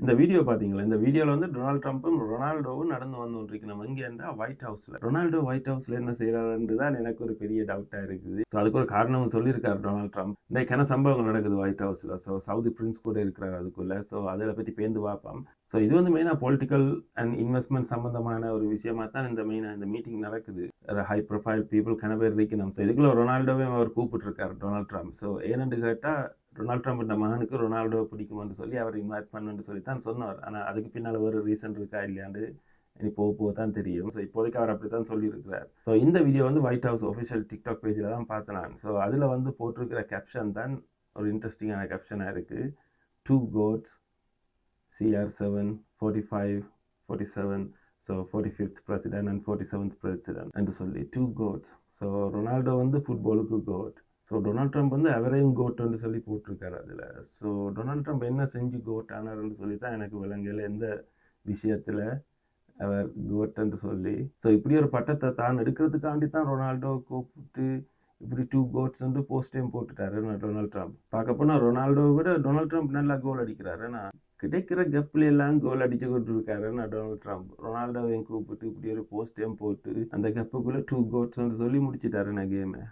இந்த வீடியோ பார்த்தீங்களா? இந்த வீடியோவில் வந்து டொனால்ட் ட்ரம்ப்பும் ரொனால்டோவும் நடந்து வந்து கொண்டிருக்கு. நம்ம இங்கேண்டா ஒயிட் ஹவுஸில். ரொனால்டோ ஒயிட் ஹவுஸில் என்ன செய்கிறாருன்னு தான் எனக்கு ஒரு பெரிய டவுட்டாக இருக்குது. ஸோ அதுக்கு ஒரு காரணமும் சொல்லியிருக்காரு டொனால்ட் ட்ரம்ப். இன்றைக்கான சம்பவங்கள் நடக்குது ஒயிட் ஹவுஸில். ஸோ சவுதி பிரின்ஸ் கூட இருக்கிறார் அதுக்குள்ளே. ஸோ அதில் பற்றி பேந்து பார்ப்போம். ஸோ இது வந்து மெயினாக பொலிட்டிக்கல் அண்ட் இன்வெஸ்ட்மெண்ட் சம்பந்தமான ஒரு விஷயமா தான் இந்த மெயினாக இந்த மீட்டிங் நடக்குது. ஹை ப்ரொஃபைல் பீப்புள் கனவேர் இருக்கணும். ஸோ இதுக்குள்ள ரொனால்டோவே அவர் கூப்பிட்டுருக்காரு டொனால்ட் ட்ரம்ப். ஸோ ஏன்னு கேட்டால் டொனால்ட் ட்ரம்ப் இந்த மகனுக்கு ரொனால்டோ பிடிக்கும்னு சொல்லி அவர் இன்வைட் பண்ணுன்னு சொல்லி தான் சொன்னார். ஆனால் அதுக்கு பின்னால் ஒரு ரீசன் இருக்கா இல்லையாண்டு இனி போக தான் தெரியும். ஸோ இப்போதைக்கு அவர் அப்படி தான் சொல்லியிருக்கிறார். ஸோ இந்த வீடியோ வந்து ஒயிட் ஹவுஸ் ஒஃபிஷியல் டிக்டாக் பேஜில் தான் பார்த்தேன் நான். ஸோ அதில் வந்து போட்டிருக்கிற கேப்ஷன் தான் ஒரு இன்ட்ரெஸ்டிங்கான கேப்ஷனாக இருக்குது. 2 goats CR7 45 47 so 45th president and 47th president என்று சொல்லி 2 goats. ஸோ ரொனால்டோ வந்து ஃபுட்பாலுக்கு கோட். ஸோ டொனால்ட் ட்ரம்ப் வந்து அவரையும் கோட்டுன்னு சொல்லி போட்டிருக்காரு அதில். ஸோ டொனால்ட் ட்ரம்ப் என்ன செஞ்சு கோட் ஆனார்ன்னு சொல்லி தான் எனக்கு விளங்கல எந்த விஷயத்தில் அவர் கோட்டுன்னு சொல்லி. ஸோ இப்படி ஒரு பட்டத்தை தான் எடுக்கிறதுக்காண்டி தான் ரொனால்டோ கூப்பிட்டு இப்படி 2 கோட்ஸ் வந்து போஸ்டையும் போட்டுட்டாரு டொனால்ட் ட்ரம்ப். பார்க்க போனால் ரொனால்டோ விட டொனால்ட் ட்ரம்ப் நல்லா கோல் அடிக்கிறாரு. நான் கிடைக்கிற கப்பில் எல்லாம் கோல் அடிச்சு கொண்டு இருக்காரு டொனால்ட் ட்ரம்ப். ரொனால்டோவையும் கூப்பிட்டு இப்படி ஒரு போஸ்டையும் போட்டு அந்த கப்புக்குள்ளே 2 கோட்ஸ் சொல்லி முடிச்சிட்டாரு நான் கேமை.